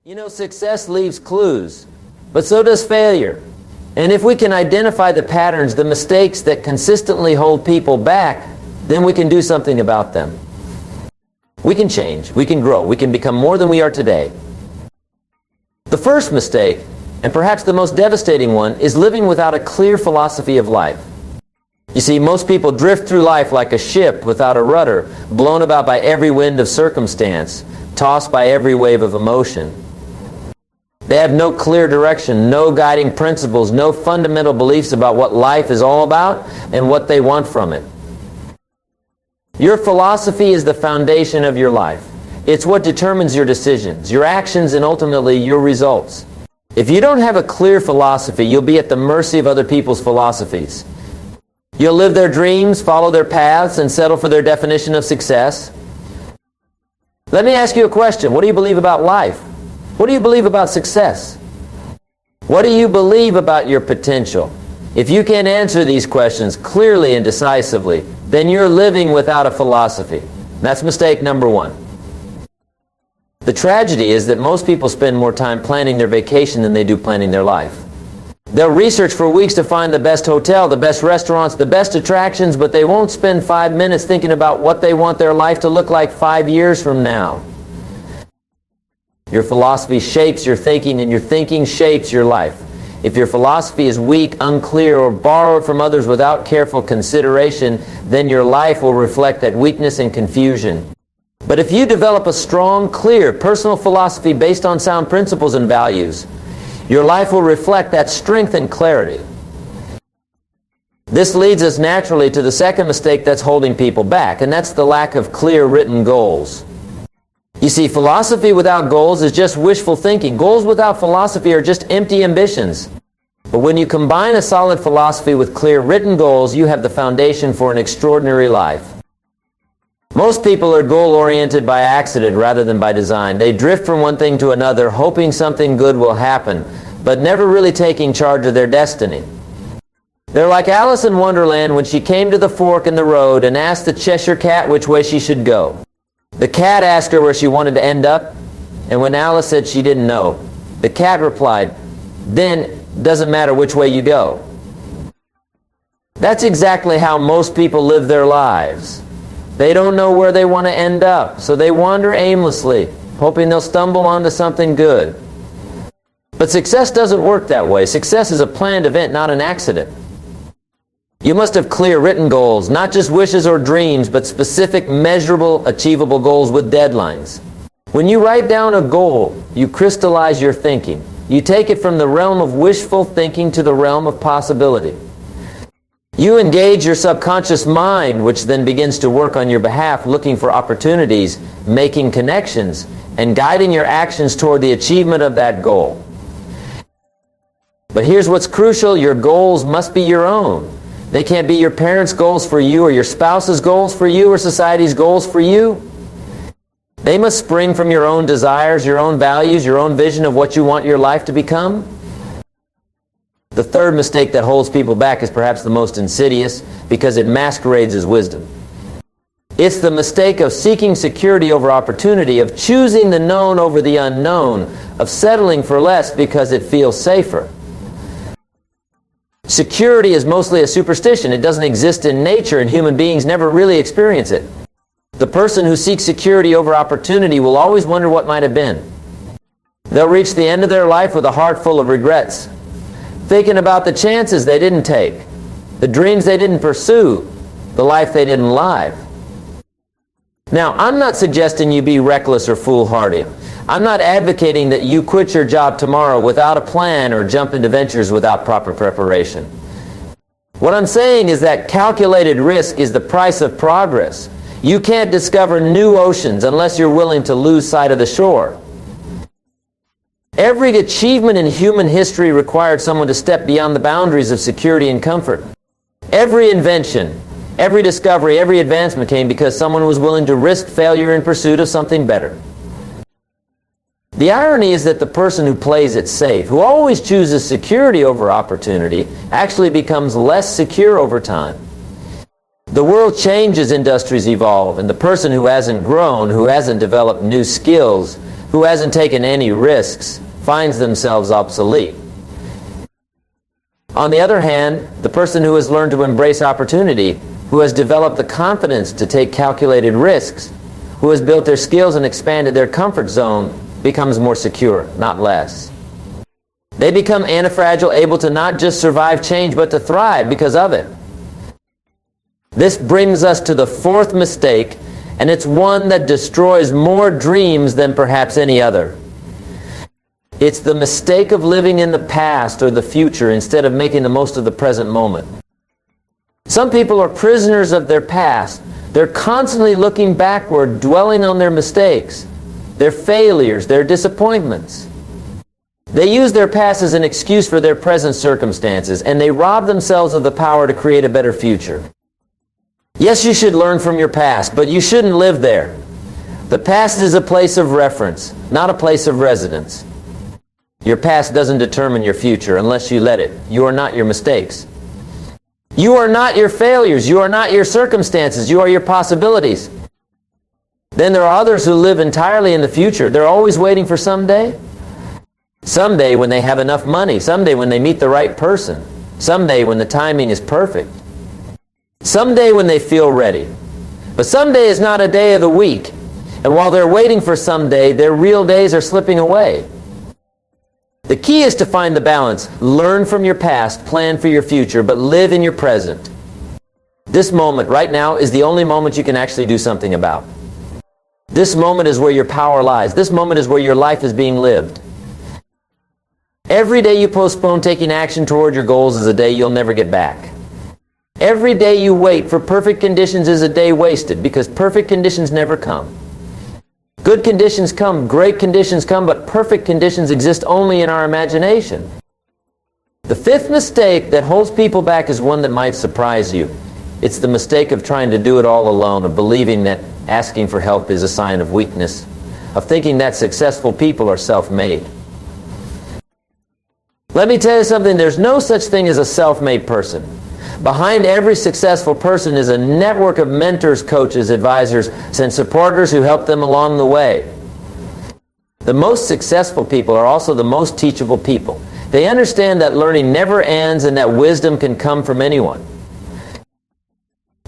You know, success leaves clues, but so does failure. And if we can identify the patterns, the mistakes that consistently hold people back, then we can do something about them. We can change, we can grow, we can become more than we are today. The first mistake, and perhaps the most devastating one, is living without a clear philosophy of life. You see, most people drift through life like a ship without a rudder, blown about by every wind of circumstance, tossed by every wave of emotion. They have no clear direction, no guiding principles, no fundamental beliefs about what life is all about and what they want from it. Your philosophy is the foundation of your life. It's what determines your decisions, your actions, and ultimately your results. If you don't have a clear philosophy, you'll be at the mercy of other people's philosophies. You'll live their dreams, follow their paths, and settle for their definition of success. Let me ask you a question. What do you believe about life? What do you believe about success? What do you believe about your potential? If you can't answer these questions clearly and decisively, then you're living without a philosophy. That's mistake number one. The tragedy is that most people spend more time planning their vacation than they do planning their life. They'll research for weeks to find the best hotel, the best restaurants, the best attractions, but they won't spend 5 minutes thinking about what they want their life to look like 5 years from now. Your philosophy shapes your thinking, and your thinking shapes your life. If your philosophy is weak, unclear, or borrowed from others without careful consideration, then your life will reflect that weakness and confusion. But if you develop a strong, clear, personal philosophy based on sound principles and values, your life will reflect that strength and clarity. This leads us naturally to the second mistake that's holding people back, and that's the lack of clear written goals. You see, philosophy without goals is just wishful thinking. Goals without philosophy are just empty ambitions. But when you combine a solid philosophy with clear written goals, you have the foundation for an extraordinary life. Most people are goal-oriented by accident rather than by design. They drift from one thing to another, hoping something good will happen, but never really taking charge of their destiny. They're like Alice in Wonderland when she came to the fork in the road and asked the Cheshire Cat which way she should go. The cat asked her where she wanted to end up, and when Alice said she didn't know, the cat replied, "Then it doesn't matter which way you go." That's exactly how most people live their lives. They don't know where they want to end up, so they wander aimlessly, hoping they'll stumble onto something good. But success doesn't work that way. Success is a planned event, not an accident. You must have clear written goals, not just wishes or dreams, but specific, measurable, achievable goals with deadlines. When you write down a goal, you crystallize your thinking. You take it from the realm of wishful thinking to the realm of possibility. You engage your subconscious mind, which then begins to work on your behalf, looking for opportunities, making connections, and guiding your actions toward the achievement of that goal. But here's what's crucial: your goals must be your own. They can't be your parents' goals for you, or your spouse's goals for you, or society's goals for you. They must spring from your own desires, your own values, your own vision of what you want your life to become. The third mistake that holds people back is perhaps the most insidious, because it masquerades as wisdom. It's the mistake of seeking security over opportunity, of choosing the known over the unknown, of settling for less because it feels safer. Security is mostly a superstition. It doesn't exist in nature, and human beings never really experience it. The person who seeks security over opportunity will always wonder what might have been. They'll reach the end of their life with a heart full of regrets, thinking about the chances they didn't take, the dreams they didn't pursue, the life they didn't live. Now, I'm not suggesting you be reckless or foolhardy. I'm not advocating that you quit your job tomorrow without a plan or jump into ventures without proper preparation. What I'm saying is that calculated risk is the price of progress. You can't discover new oceans unless you're willing to lose sight of the shore. Every achievement in human history required someone to step beyond the boundaries of security and comfort. Every invention, every discovery, every advancement came because someone was willing to risk failure in pursuit of something better. The irony is that the person who plays it safe, who always chooses security over opportunity, actually becomes less secure over time. The world changes, industries evolve, and the person who hasn't grown, who hasn't developed new skills, who hasn't taken any risks finds themselves obsolete. On the other hand, the person who has learned to embrace opportunity, who has developed the confidence to take calculated risks, who has built their skills and expanded their comfort zone, becomes more secure, not less. They become antifragile, able to not just survive change, but to thrive because of it. This brings us to the fourth mistake, and it's one that destroys more dreams than perhaps any other. It's the mistake of living in the past or the future instead of making the most of the present moment. Some people are prisoners of their past. They're constantly looking backward, dwelling on their mistakes, their failures, their disappointments. They use their past as an excuse for their present circumstances, and they rob themselves of the power to create a better future. Yes, you should learn from your past, but you shouldn't live there. The past is a place of reference, not a place of residence. Your past doesn't determine your future unless you let it. You are not your mistakes. You are not your failures. You are not your circumstances. You are your possibilities. Then there are others who live entirely in the future. They're always waiting for someday. Someday when they have enough money. Someday when they meet the right person. Someday when the timing is perfect. Someday when they feel ready. But someday is not a day of the week. And while they're waiting for someday, their real days are slipping away. The key is to find the balance. Learn from your past, plan for your future, but live in your present. This moment right now is the only moment you can actually do something about. This moment is where your power lies. This moment is where your life is being lived. Every day you postpone taking action toward your goals is a day you'll never get back. Every day you wait for perfect conditions is a day wasted, because perfect conditions never come. Good conditions come, great conditions come, but perfect conditions exist only in our imagination. The fifth mistake that holds people back is one that might surprise you. It's the mistake of trying to do it all alone, of believing that asking for help is a sign of weakness, of thinking that successful people are self-made. Let me tell you something, there's no such thing as a self-made person. Behind every successful person is a network of mentors, coaches, advisors, and supporters who help them along the way. The most successful people are also the most teachable people. They understand that learning never ends and that wisdom can come from anyone.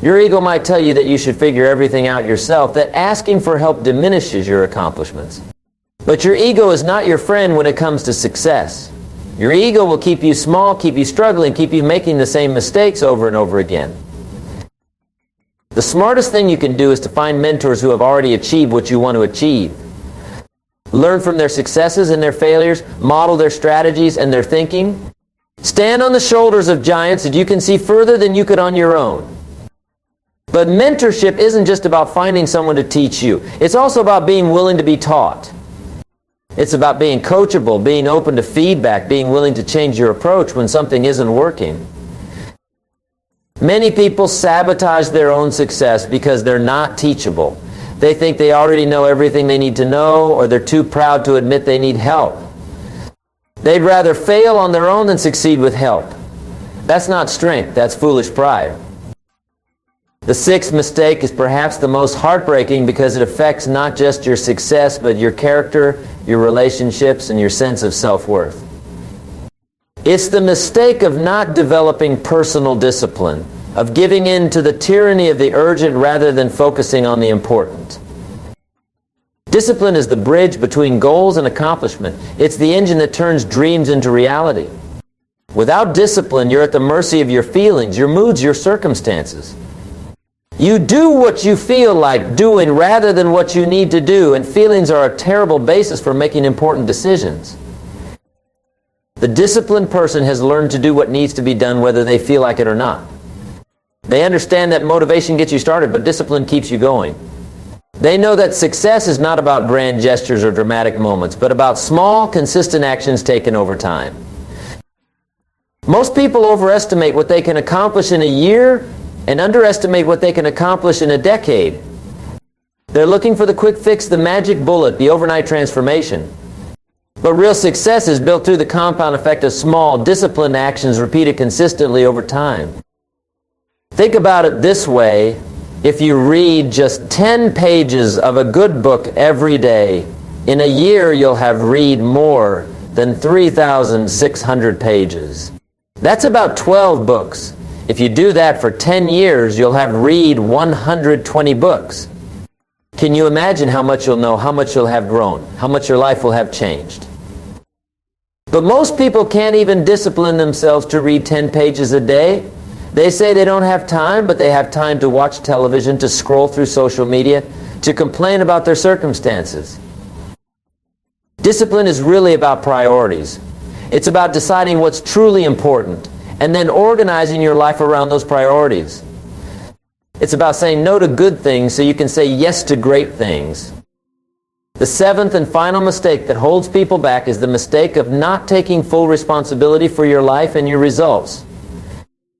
Your ego might tell you that you should figure everything out yourself, that asking for help diminishes your accomplishments. But your ego is not your friend when it comes to success. Your ego will keep you small, keep you struggling, keep you making the same mistakes over and over again. The smartest thing you can do is to find mentors who have already achieved what you want to achieve. Learn from their successes and their failures, model their strategies and their thinking. Stand on the shoulders of giants that you can see further than you could on your own. But mentorship isn't just about finding someone to teach you. It's also about being willing to be taught. It's about being coachable, being open to feedback, being willing to change your approach when something isn't working. Many people sabotage their own success because they're not teachable. They think they already know everything they need to know, or they're too proud to admit they need help. They'd rather fail on their own than succeed with help. That's not strength, that's foolish pride. The sixth mistake is perhaps the most heartbreaking because it affects not just your success, but your character, your relationships, and your sense of self-worth. It's the mistake of not developing personal discipline, of giving in to the tyranny of the urgent rather than focusing on the important. Discipline is the bridge between goals and accomplishment. It's the engine that turns dreams into reality. Without discipline, you're at the mercy of your feelings, your moods, your circumstances. You do what you feel like doing rather than what you need to do, and feelings are a terrible basis for making important decisions. The disciplined person has learned to do what needs to be done whether they feel like it or not. They understand that motivation gets you started, but discipline keeps you going. They know that success is not about grand gestures or dramatic moments, but about small, consistent actions taken over time. Most people overestimate what they can accomplish in a year and underestimate what they can accomplish in a decade. They're looking for the quick fix, the magic bullet, the overnight transformation. But real success is built through the compound effect of small, disciplined actions repeated consistently over time. Think about it this way. If you read just 10 pages of a good book every day, In a year, you'll have read more than 3,600 pages. That's about 12 books. If you do that for 10 years, you'll have read 120 books. Can you imagine how much you'll know, how much you'll have grown, how much your life will have changed? But most people can't even discipline themselves to read 10 pages a day. They say they don't have time, but they have time to watch television, to scroll through social media, to complain about their circumstances. Discipline is really about priorities. It's about deciding what's truly important and then organizing your life around those priorities. It's about saying no to good things so you can say yes to great things. The seventh and final mistake that holds people back is the mistake of not taking full responsibility for your life and your results.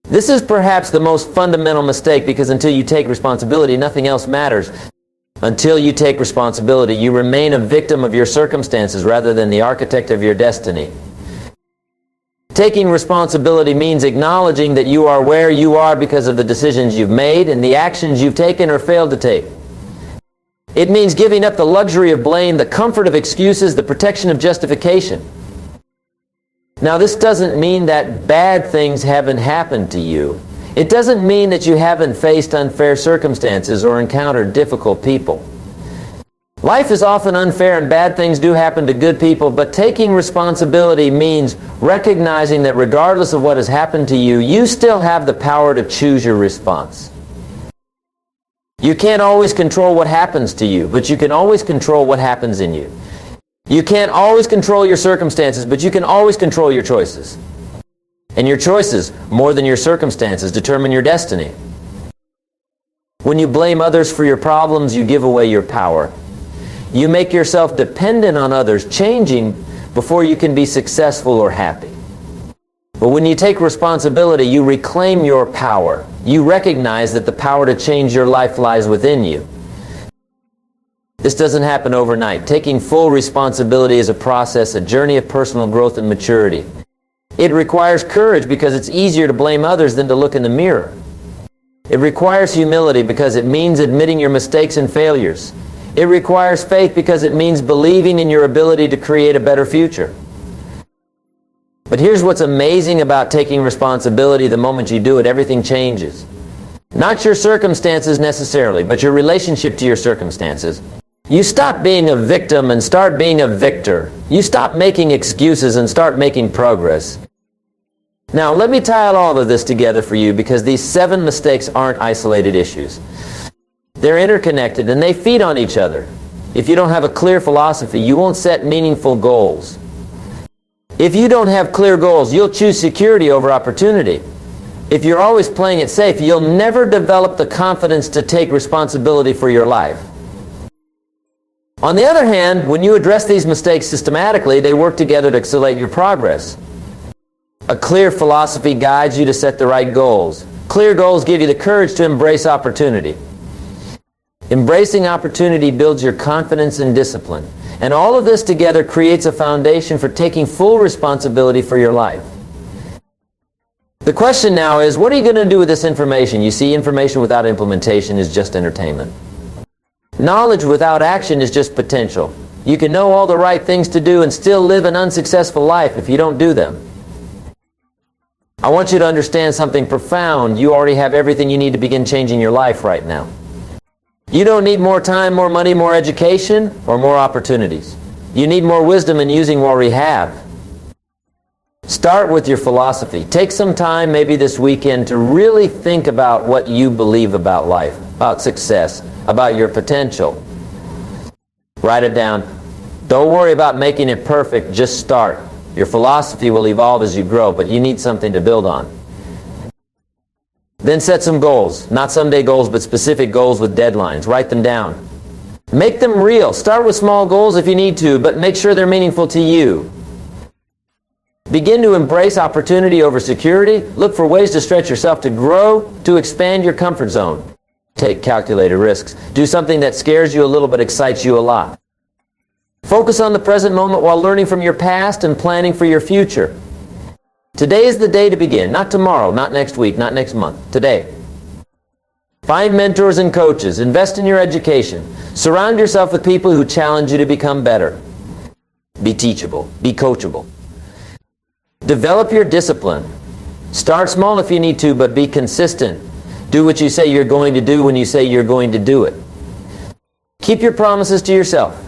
This is perhaps the most fundamental mistake, because until you take responsibility, nothing else matters. Until you take responsibility, you remain a victim of your circumstances rather than the architect of your destiny. Taking responsibility means acknowledging that you are where you are because of the decisions you've made and the actions you've taken or failed to take. It means giving up the luxury of blame, the comfort of excuses, the protection of justification. Now, this doesn't mean that bad things haven't happened to you. It doesn't mean that you haven't faced unfair circumstances or encountered difficult people. Life is often unfair and bad things do happen to good people, but taking responsibility means recognizing that regardless of what has happened to you, you still have the power to choose your response. You can't always control what happens to you, but you can always control what happens in you. You can't always control your circumstances, but you can always control your choices. And your choices, more than your circumstances, determine your destiny. When you blame others for your problems, you give away your power. You make yourself dependent on others, changing before you can be successful or happy. But when you take responsibility, you reclaim your power. You recognize that the power to change your life lies within you. This doesn't happen overnight. Taking full responsibility is a process, a journey of personal growth and maturity. It requires courage because it's easier to blame others than to look in the mirror. It requires humility because it means admitting your mistakes and failures. It requires faith because it means believing in your ability to create a better future. But here's what's amazing about taking responsibility: the moment you do it, everything changes. Not your circumstances necessarily, but your relationship to your circumstances. You stop being a victim and start being a victor. You stop making excuses and start making progress. Now, let me tie all of this together for you, because these 7 mistakes aren't isolated issues. They're interconnected and they feed on each other. If you don't have a clear philosophy, you won't set meaningful goals. If you don't have clear goals, you'll choose security over opportunity. If you're always playing it safe, you'll never develop the confidence to take responsibility for your life. On the other hand, when you address these mistakes systematically, they work together to accelerate your progress. A clear philosophy guides you to set the right goals. Clear goals give you the courage to embrace opportunity. Embracing opportunity builds your confidence and discipline. And all of this together creates a foundation for taking full responsibility for your life. The question now is, what are you going to do with this information? You see, information without implementation is just entertainment. Knowledge without action is just potential. You can know all the right things to do and still live an unsuccessful life if you don't do them. I want you to understand something profound. You already have everything you need to begin changing your life right now. You don't need more time, more money, more education, or more opportunities. You need more wisdom in using what we have. Start with your philosophy. Take some time, maybe this weekend, to really think about what you believe about life, about success, about your potential. Write it down. Don't worry about making it perfect, just start. Your philosophy will evolve as you grow, but you need something to build on. Then set some goals. Not someday goals, but specific goals with deadlines. Write them down. Make them real. Start with small goals if you need to, but make sure they're meaningful to you. Begin to embrace opportunity over security. Look for ways to stretch yourself, to grow, to expand your comfort zone. Take calculated risks. Do something that scares you a little but excites you a lot. Focus on the present moment while learning from your past and planning for your future. Today is the day to begin. Not tomorrow, not next week, not next month. Today. Find mentors and coaches. Invest in your education. Surround yourself with people who challenge you to become better. Be teachable. Be coachable. Develop your discipline. Start small if you need to, but be consistent. Do what you say you're going to do when you say you're going to do it. Keep your promises to yourself.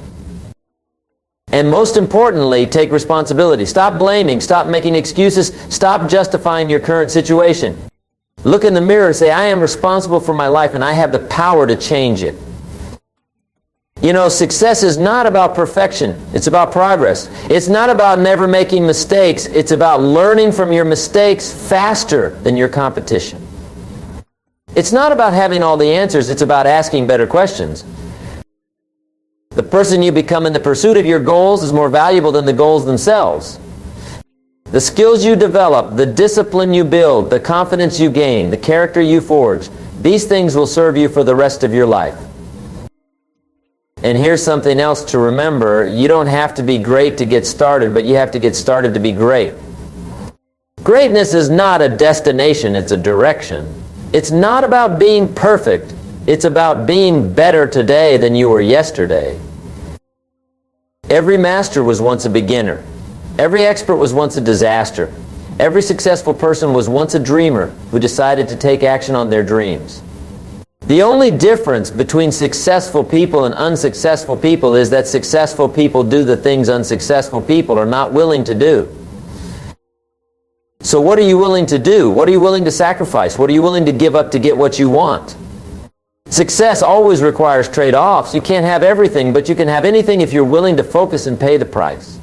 And most importantly, take responsibility. Stop blaming. Stop making excuses. Stop justifying your current situation. Look in the mirror and say, I am responsible for my life and I have the power to change it. You know, success is not about perfection. It's about progress. It's not about never making mistakes. It's about learning from your mistakes faster than your competition. It's not about having all the answers. It's about asking better questions. The person you become in the pursuit of your goals is more valuable than the goals themselves. The skills you develop, the discipline you build, the confidence you gain, the character you forge, these things will serve you for the rest of your life. And here's something else to remember. You don't have to be great to get started, but you have to get started to be great. Greatness is not a destination, it's a direction. It's not about being perfect. It's about being better today than you were yesterday. Every master was once a beginner. Every expert was once a disaster. Every successful person was once a dreamer who decided to take action on their dreams. The only difference between successful people and unsuccessful people is that successful people do the things unsuccessful people are not willing to do. So what are you willing to do? What are you willing to sacrifice? What are you willing to give up to get what you want? Success always requires trade-offs. You can't have everything, but you can have anything if you're willing to focus and pay the price.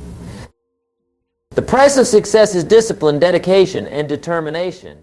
The price of success is discipline, dedication, and determination.